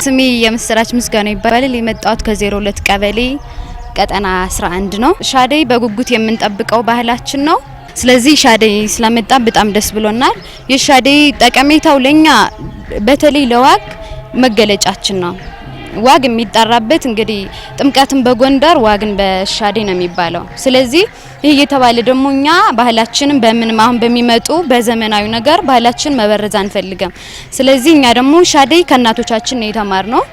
ስሜ የምስራች ምስጋና ይባላል። የመጣሁት ከ02 ቀበሌ ቀጠና 11 ነው። ሻደይ በጉጉት የምንጠብቀው ባህላችን ነው። ስለዚህ ሻደይ ስለመጣ በጣም ደስ ብሎናል። የሻደይ ጠቀሜታው ለኛ በተለይ ለዋግ መገለጫችን ነው። ዋግ የሚጠራበት እንግዲህ ጥምቀትን በጎንደር ዋግን በሻደይ ነው የሚባለው። ስለዚህ ይሄ የተባለ ደግሞ እኛ ባህላችንን በምንም አሁን በሚመጡ በዘመናዊ ነገር ባህላችን መበረዝ አንፈልግም። ስለዚህ እኛ ደግሞ ሻደይ ከእናቶቻችን ነው የተማርነው።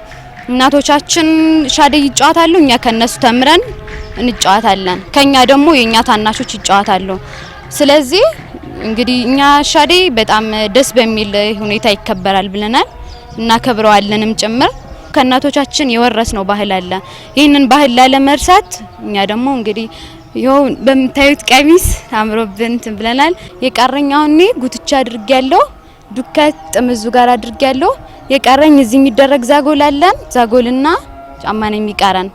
እናቶቻችን ሻደይ ይጫወታሉ፣ እኛ ከነሱ ተምረን እንጫወታለን። ከኛ ደግሞ የኛ ታናሾች ይጫወታሉ። ስለዚህ እንግዲህ እኛ ሻደይ በጣም ደስ በሚል ሁኔታ ይከበራል ብለናል እና ከብረዋለንም ጭምር ከእናቶቻችን የወረስነው ባህል አለ። ይሄንን ባህል ላለመርሳት እኛ ደግሞ እንግዲህ ይኸው በምታዩት ቀሚስ አምሮብን ብለናል። የቀረኛው እኔ ጉትቻ አድርጌያለሁ፣ ዱከት ጥምዙ ጋር አድርጌያለሁ። የቀረኝ እዚህ የሚደረግ ዛጎል አለን፣ ዛጎልና ጫማ ነው የሚቀረን።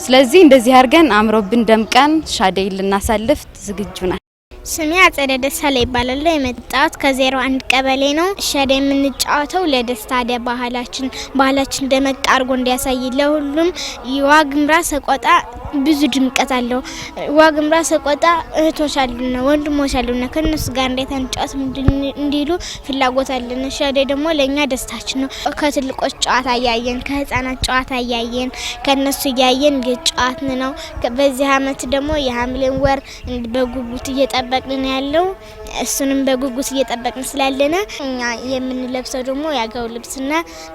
ስለዚህ እንደዚህ አድርገን አምሮብን ደምቀን ሻደይ ልናሳልፍ ዝግጁ ነን። ስሜ አጸደ ደሳለ ይባላል። የመጣሁት ከ01 ቀበሌ ነው። ሻደይ የምንጫወተው ለደስታ ባህላችን ደመቅ አድርጎ እንዲያሳይ ለሁሉም። ዋግምራ ሰቆጣ ብዙ ድምቀት አለው። ዋግምራ ሰቆጣ እህቶች አሉና ወንድሞች አሉና ከነሱ ጋር እንዴት አንጫወት እንዲሉ ፍላጎት አለን። ሻደይ ደግሞ ለኛ ደስታችን ነው። ከትልቆች ጨዋታ ያያየን፣ ከህፃናት ጨዋታ ያያየን፣ ከነሱ ያያየን ጨዋታን ነው። በዚህ አመት ደግሞ የሐምሌን ወር በጉጉት እየጠበቅን ያለው እሱንም በጉጉት እየጠበቅን ስላለና እኛ የምንለብሰው ደግሞ ያገው ልብስና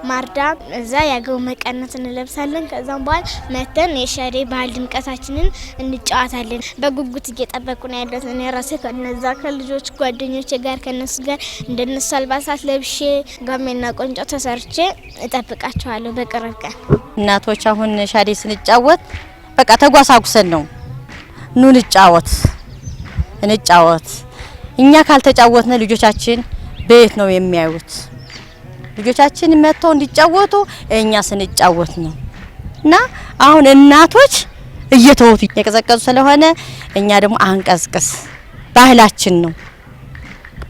ማርዳ እዛ ያገው መቀነት እንለብሳለን። ከዛም በኋላ መተን የሻደይ ባህል ድምቀታችንን እንጫወታለን። በጉጉት እየጠበቁን ያለው እኔ ራሴ ከነዛ ከልጆች ጓደኞቼ ጋር ከነሱ ጋር እንደነሱ አልባሳት ለብሼ ጋሜና ቆንጆ ተሰርቼ እጠብቃቸዋለሁ በቅርብ ቀን። እናቶች አሁን ሻደይ ስንጫወት በቃ ተጓሳጉሰን ነው ኑ እንጫወት። እኛ ካልተጫወትነ ልጆቻችን በየት ነው የሚያዩት? ልጆቻችን መጥተው እንዲጫወቱ እኛ ስንጫወት ነው። እና አሁን እናቶች እየተወቱ የቀዘቀዙ ስለሆነ እኛ ደግሞ አንቀዝቅስ፣ ባህላችን ነው።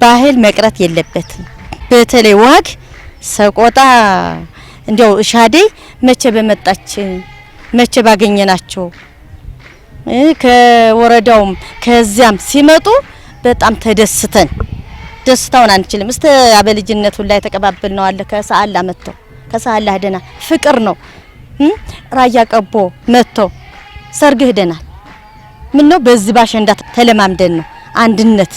ባህል መቅረት የለበትም። በተለይ ዋግ ሰቆጣ እንዲያው ሻደይ መቼ በመጣች መቼ ባገኘናቸው ከወረዳውም ከዚያም ሲመጡ በጣም ተደስተን ደስታውን አንችልም። እስተ አበልጅነቱ ላይ ተቀባበልነው አለ። ከሰዓላ መጥተው ከሰዓላ ሄደና ፍቅር ነው። ራያ ቀቦ መጥተው ሰርግ ሄደናል። ምን ነው በዚህ ባሸንዳ ተለማምደን ነው አንድነት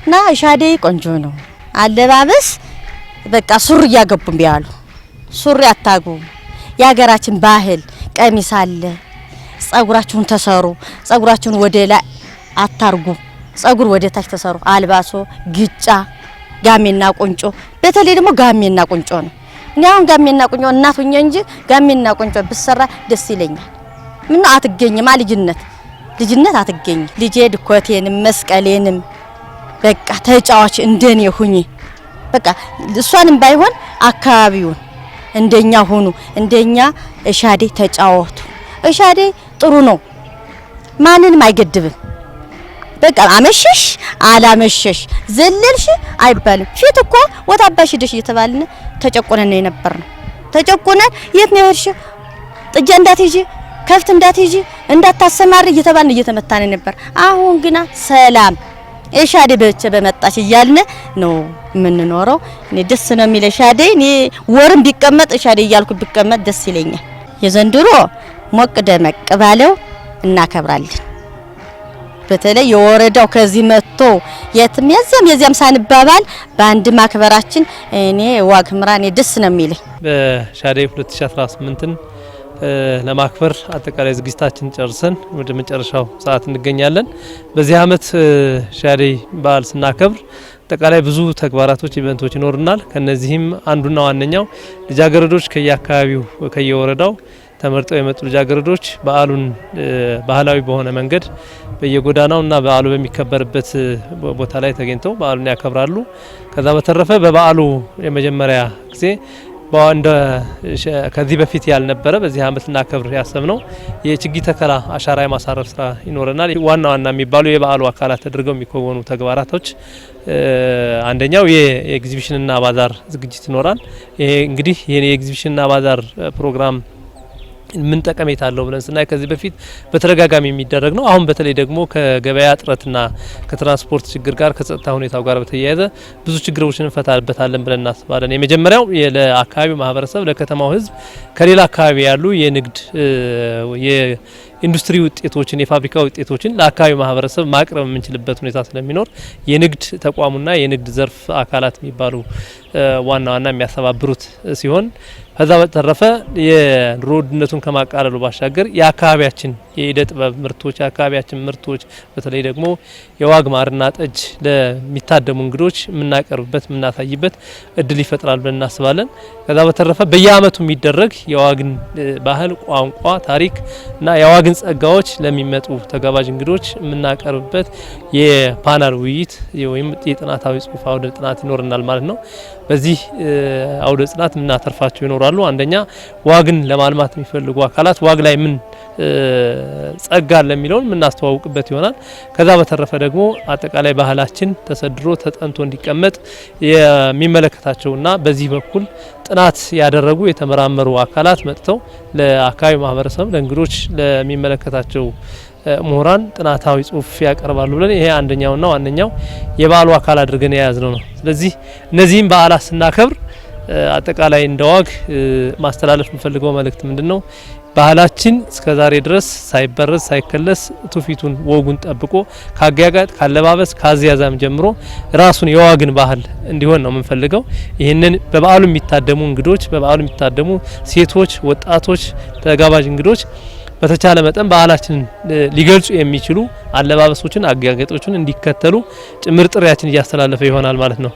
እና ሻደይ ቆንጆ ነው። አለባበስ በቃ ሱሪ ያገቡም ቢያሉ ሱሪ አታጉ። የሀገራችን ባህል ቀሚስ አለ። ጸጉራችሁን ተሰሩ፣ ጸጉራችሁን ወደ ላይ አታርጉ፣ ጸጉር ወደ ታች ተሰሩ። አልባሶ ግጫ ጋሜና ቁንጮ፣ በተለይ ደግሞ ጋሜና ቁንጮ ነው። እኔ አሁን ጋሜና ቁንጮ እናቱኛ እንጂ ጋሜና ቁንጮ ብሰራ ደስ ይለኛል። ምን አትገኝማ ልጅነት አትገኝ። ልጄ ድኮቴንም መስቀሌንም በቃ ተጫዋች እንደኔ ሁኚ። በቃ እሷንም ባይሆን አካባቢውን እንደኛ ሆኑ፣ እንደኛ ሻደይ ተጫወቱ። ሻደይ ጥሩ ነው፣ ማንንም አይገድብም። በቃ አመሸሽ አላመሸሽ ዘለልሽ አይባልም። ፊት እኮ ወታባሽ ሄደሽ እየተባልን ተጨቆነን ነው የነበርነው። ተጨቆነን የት ነው ሄድሽ? ጥጃ እንዳትይጂ፣ ከፍት እንዳትይጂ፣ እንዳታሰማሪ እየተባልን እየተመታን ነበር። አሁን ግና ሰላም ሻደይ በመጣች እያልን ነው የምንኖረው። እኔ ደስ ነው የሚለው ሻደይ። እኔ ወርም ቢቀመጥ ሻደይ እያልኩ ቢቀመጥ ደስ ይለኛል። የዘንድሮ ሞቅ ደመቅ ባለው እናከብራለን። በተለይ የወረዳው ከዚህ መጥቶ የትም የዚያም ሳንባባል በአንድ ማክበራችን እኔ ዋግምራ እኔ ደስ ነው የሚለኝ። በሻደይ 2018ን ለማክበር አጠቃላይ ዝግጅታችን ጨርሰን ወደ መጨረሻው ሰዓት እንገኛለን። በዚህ አመት ሻደይ በዓል ስናከብር አጠቃላይ ብዙ ተግባራቶች ኢቨንቶች ይኖርናል። ከነዚህም አንዱና ዋነኛው ልጃገረዶች ከየአካባቢው ከየወረዳው ተመርጠው የመጡ ልጃገረዶች በዓሉን ባህላዊ በሆነ መንገድ በየጎዳናውና በዓሉ በሚከበርበት ቦታ ላይ ተገኝተው በዓሉን ያከብራሉ። ከዛ በተረፈ በበዓሉ የመጀመሪያ ጊዜ ከዚህ በፊት ያልነበረ በዚህ አመት ልናከብር ያሰብነው የችግኝ ተከላ አሻራ የማሳረፍ ስራ ይኖረናል። ዋና የሚባሉ የበዓሉ አካላት ተደርገው የሚከወኑ ተግባራቶች አንደኛው የኤግዚቢሽንና ባዛር ዝግጅት ይኖራል። ይሄ እንግዲህ የኤግዚቢሽንና ባዛር ፕሮግራም ምን ጠቀሜታ አለው ብለን ስናይ ከዚህ በፊት በተደጋጋሚ የሚደረግ ነው። አሁን በተለይ ደግሞ ከገበያ እጥረትና ከትራንስፖርት ችግር ጋር ከጸጥታ ሁኔታው ጋር በተያያዘ ብዙ ችግሮችን እንፈታበታለን ብለን እናስባለን። የመጀመሪያው ለአካባቢው ማህበረሰብ ለከተማው ህዝብ ከሌላ አካባቢ ያሉ የንግድ የኢንዱስትሪ ውጤቶችን የፋብሪካ ውጤቶችን ለአካባቢው ማህበረሰብ ማቅረብ የምንችልበት ሁኔታ ስለሚኖር የንግድ ተቋሙና የንግድ ዘርፍ አካላት የሚባሉ ዋና የሚያስተባብሩት ሲሆን ከዛ በተረፈ የኑሮ ውድነቱን ከማቃለሉ ባሻገር የአካባቢያችን የኢደ ጥበብ ምርቶች የአካባቢያችን ምርቶች በተለይ ደግሞ የዋግ ማርና ጠጅ ለሚታደሙ እንግዶች የምናቀርብበት የምናሳይበት እድል ይፈጥራል ብለን እናስባለን። ከዛ በተረፈ በየአመቱ የሚደረግ የዋግን ባህል፣ ቋንቋ፣ ታሪክ እና የዋግን ጸጋዎች ለሚመጡ ተጋባዥ እንግዶች የምናቀርብበት የፓናል ውይይት ወይም የጥናታዊ ጽሁፍ አውደ ጥናት ይኖርናል ማለት ነው። በዚህ አውደ ጥናት የምናተርፋቸው ይኖራሉ። አንደኛ ዋግን ለማልማት የሚፈልጉ አካላት ዋግ ላይ ምን ጸጋ ለሚለው የምናስተዋውቅበት ይሆናል። ከዛ በተረፈ ደግሞ አጠቃላይ ባህላችን ተሰድሮ ተጠንቶ እንዲቀመጥ የሚመለከታቸውና በዚህ በኩል ጥናት ያደረጉ የተመራመሩ አካላት መጥተው ለአካባቢው ማህበረሰብ ለእንግዶች ለሚመለከታቸው ምሁራን ጥናታዊ ጽሁፍ ያቀርባሉ ብለን ይሄ አንደኛውና ዋነኛው የበዓሉ አካል አድርገን የያዝነው ነው። ስለዚህ እነዚህም በዓላት ስናከብር አጠቃላይ እንደዋግ ማስተላለፍ የምፈልገው መልእክት ምንድነው? ባህላችን እስከዛሬ ድረስ ሳይበረዝ ሳይከለስ ትውፊቱን ወጉን ጠብቆ ካጋጋጥ ካለባበስ ካዚያዛም ጀምሮ ራሱን የዋግን ባህል እንዲሆን ነው የምንፈልገው። ይህንን በበዓሉ የሚታደሙ እንግዶች በበዓሉ የሚታደሙ ሴቶች፣ ወጣቶች፣ ተጋባዥ እንግዶች በተቻለ መጠን ባህላችንን ሊገልጹ የሚችሉ አለባበሶችን አጋጋጦችን እንዲከተሉ ጭምር ጥሪያችን እያስተላለፈ ይሆናል ማለት ነው።